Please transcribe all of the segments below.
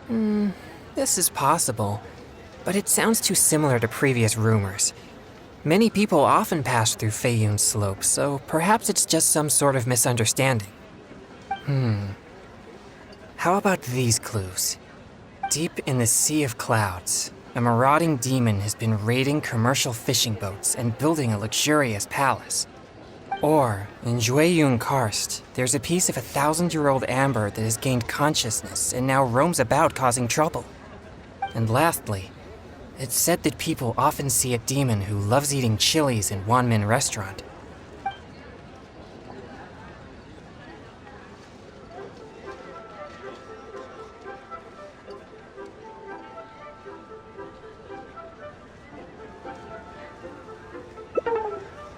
This is possible, but it sounds too similar to previous rumors. Many people often pass through Feiyun Slope, so perhaps it's just some sort of misunderstanding. How about these clues? Deep in the Sea of Clouds, a marauding demon has been raiding commercial fishing boats and building a luxurious palace. Or, in Jueyun Karst, there's a piece of 1,000-year-old amber that has gained consciousness and now roams about causing trouble. And lastly, it's said that people often see a demon who loves eating chilies in Wanmin Restaurant.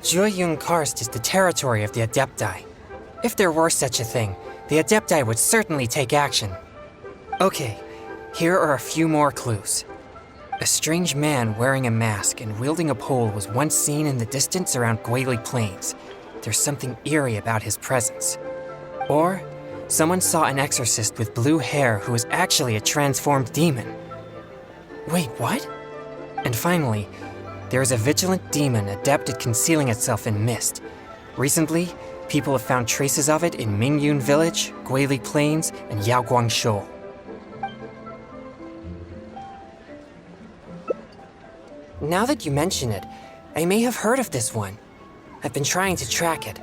Jueyun Karst is the territory of the Adepti. If there were such a thing, the Adepti would certainly take action. Okay, here are a few more clues. A strange man wearing a mask and wielding a pole was once seen in the distance around Guili Plains. There's something eerie about his presence. Or, someone saw an exorcist with blue hair who was actually a transformed demon. Wait, what? And finally, there is a vigilant demon adept at concealing itself in mist. Recently, people have found traces of it in Mingyun Village, Guili Plains, and Yaoguang Shoal. Now that you mention it, I may have heard of this one. I've been trying to track it,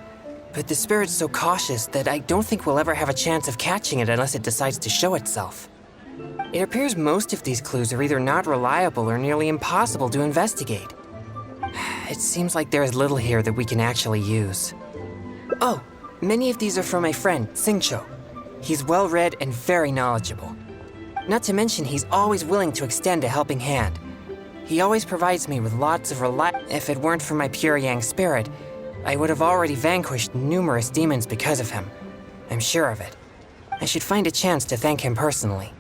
but the spirit's so cautious that I don't think we'll ever have a chance of catching it unless it decides to show itself. It appears most of these clues are either not reliable or nearly impossible to investigate. It seems like there is little here that we can actually use. Oh, many of these are from my friend, Xingqiu. He's well-read and very knowledgeable. Not to mention he's always willing to extend a helping hand. He always provides me with lots of If it weren't for my pure yang spirit, I would have already vanquished numerous demons because of him. I'm sure of it. I should find a chance to thank him personally.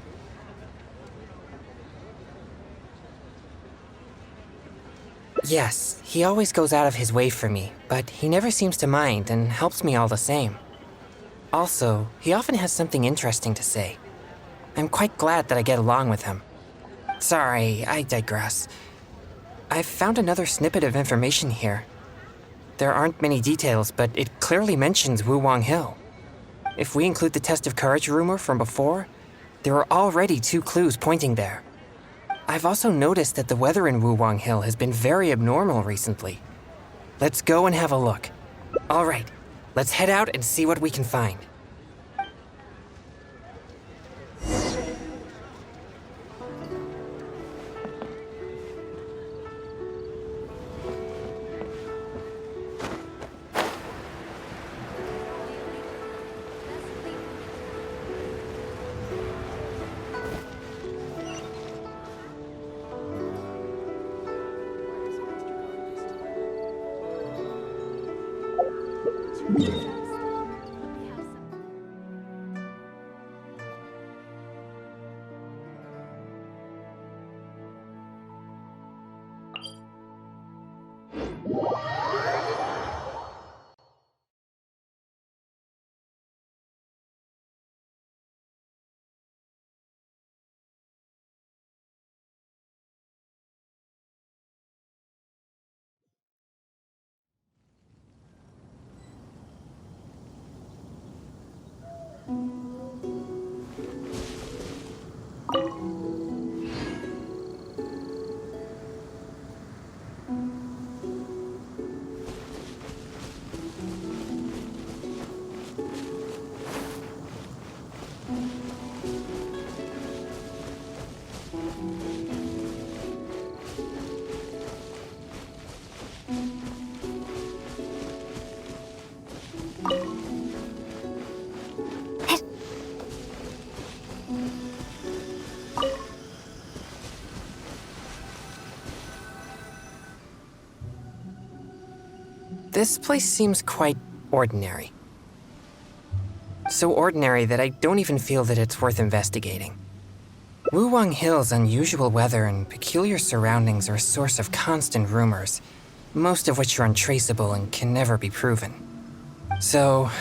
Yes, he always goes out of his way for me, but he never seems to mind and helps me all the same. Also, he often has something interesting to say. I'm quite glad that I get along with him. Sorry, I digress. I've found another snippet of information here. There aren't many details, but it clearly mentions Wuwang Hill. If we include the test of courage rumor from before, there are already 2 clues pointing there. I've also noticed that the weather in Wuwang Hill has been very abnormal recently. Let's go and have a look. All right, let's head out and see what we can find. This place seems quite ordinary. So ordinary that I don't even feel that it's worth investigating. Wuwang Hill's unusual weather and peculiar surroundings are a source of constant rumors, most of which are untraceable and can never be proven. So,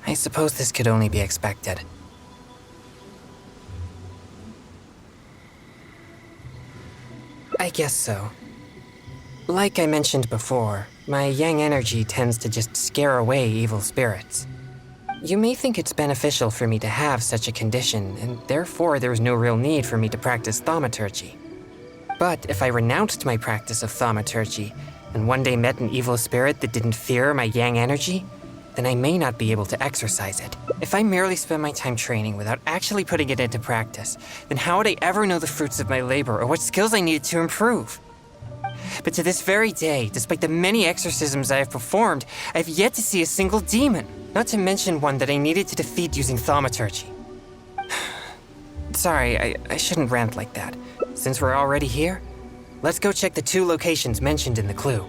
I suppose this could only be expected. I guess so. Like I mentioned before, my yang energy tends to just scare away evil spirits. You may think it's beneficial for me to have such a condition, and therefore there's no real need for me to practice thaumaturgy. But if I renounced my practice of thaumaturgy, and one day met an evil spirit that didn't fear my yang energy, then I may not be able to exercise it. If I merely spend my time training without actually putting it into practice, then how would I ever know the fruits of my labor or what skills I needed to improve? But to this very day, despite the many exorcisms I have performed, I have yet to see a single demon, not to mention one that I needed to defeat using thaumaturgy. Sorry, I shouldn't rant like that. Since we're already here, let's go check the 2 locations mentioned in the clue.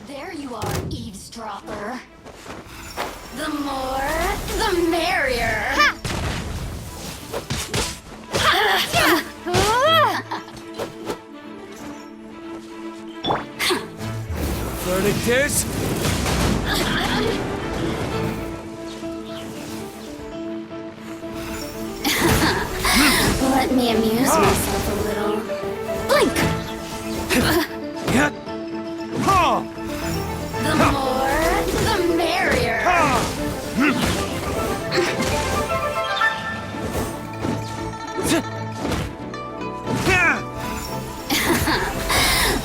There you are, eavesdropper. The more, the merrier. Ha! Verdict is? Let me amuse myself a little. Blink! The more, the merrier.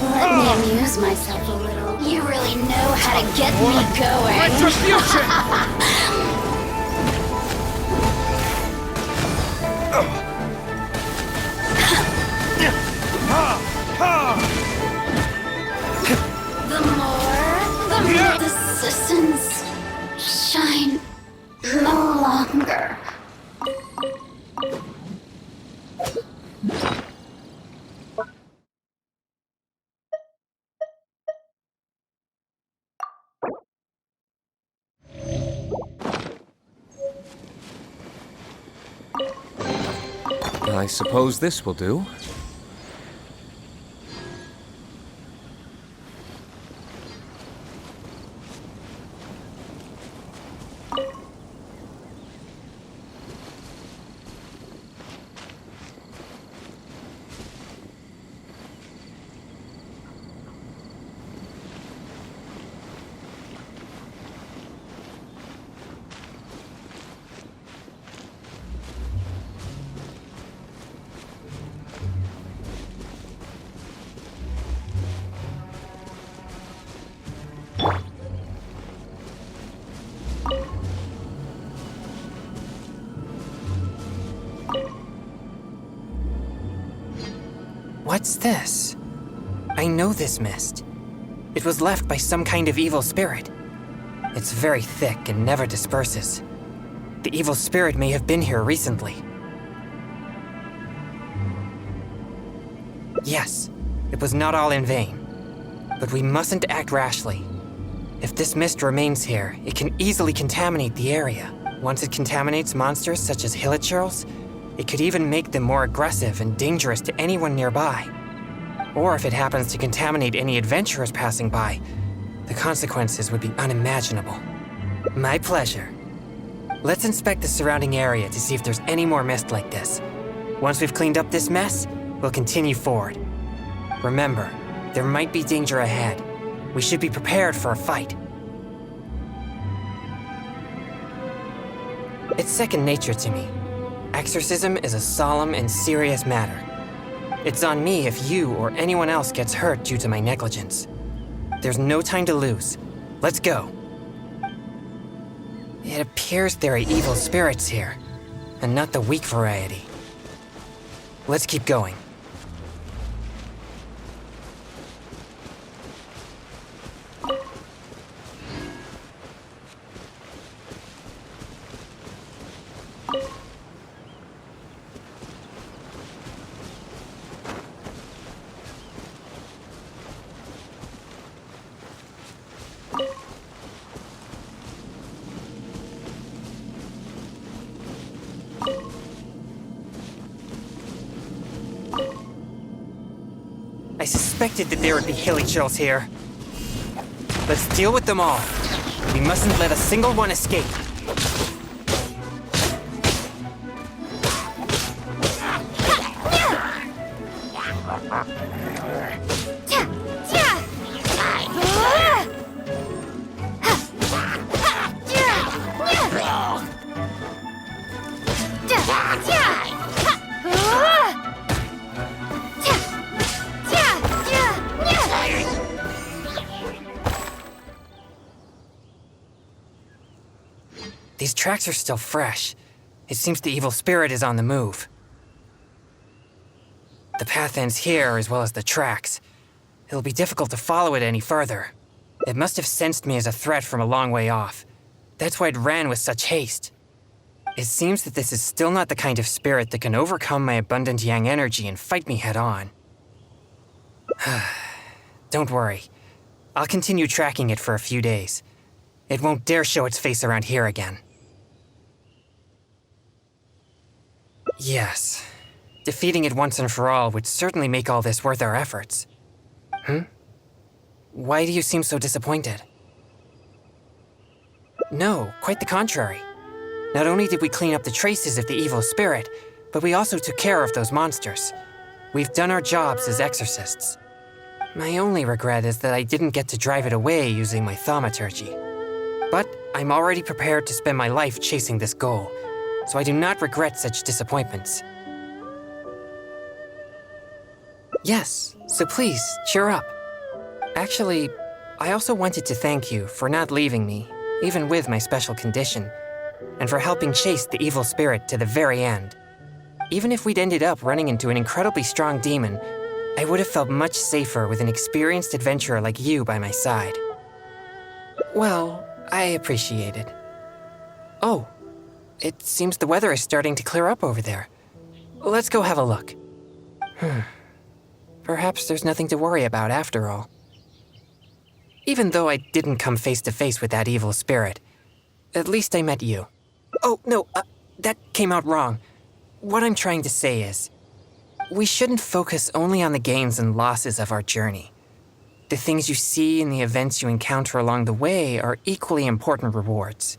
Let me amuse myself a little. You really know how to get me going. Retribution! The more the citizens shine no longer. I suppose this will do. What's this? I know this mist. It was left by some kind of evil spirit. It's very thick and never disperses. The evil spirit may have been here recently. Yes, it was not all in vain. But we mustn't act rashly. If this mist remains here, it can easily contaminate the area. Once it contaminates monsters such as hilichurls, it could even make them more aggressive and dangerous to anyone nearby. Or if it happens to contaminate any adventurers passing by, the consequences would be unimaginable. My pleasure. Let's inspect the surrounding area to see if there's any more mist like this. Once we've cleaned up this mess, we'll continue forward. Remember, there might be danger ahead. We should be prepared for a fight. It's second nature to me. Exorcism is a solemn and serious matter. It's on me if you or anyone else gets hurt due to my negligence. There's no time to lose. Let's go. It appears there are evil spirits here, and not the weak variety. Let's keep going. I suspected that there would be hilichurls here. Let's deal with them all. We mustn't let a single one escape. These tracks are still fresh. It seems the evil spirit is on the move. The path ends here as well as the tracks. It'll be difficult to follow it any further. It must have sensed me as a threat from a long way off. That's why it ran with such haste. It seems that this is still not the kind of spirit that can overcome my abundant yang energy and fight me head on. Don't worry. I'll continue tracking it for a few days. It won't dare show its face around here again. Yes. Defeating it once and for all would certainly make all this worth our efforts. Why do you seem so disappointed? No, quite the contrary. Not only did we clean up the traces of the evil spirit, but we also took care of those monsters. We've done our jobs as exorcists. My only regret is that I didn't get to drive it away using my thaumaturgy. But I'm already prepared to spend my life chasing this goal, so I do not regret such disappointments. Yes, so please, cheer up. Actually, I also wanted to thank you for not leaving me, even with my special condition, and for helping chase the evil spirit to the very end. Even if we'd ended up running into an incredibly strong demon, I would have felt much safer with an experienced adventurer like you by my side. Well, I appreciate it. Oh, it seems the weather is starting to clear up over there. Let's go have a look. Perhaps there's nothing to worry about after all. Even though I didn't come face to face with that evil spirit, at least I met you. Oh, no, that came out wrong. What I'm trying to say is, we shouldn't focus only on the gains and losses of our journey. The things you see and the events you encounter along the way are equally important rewards.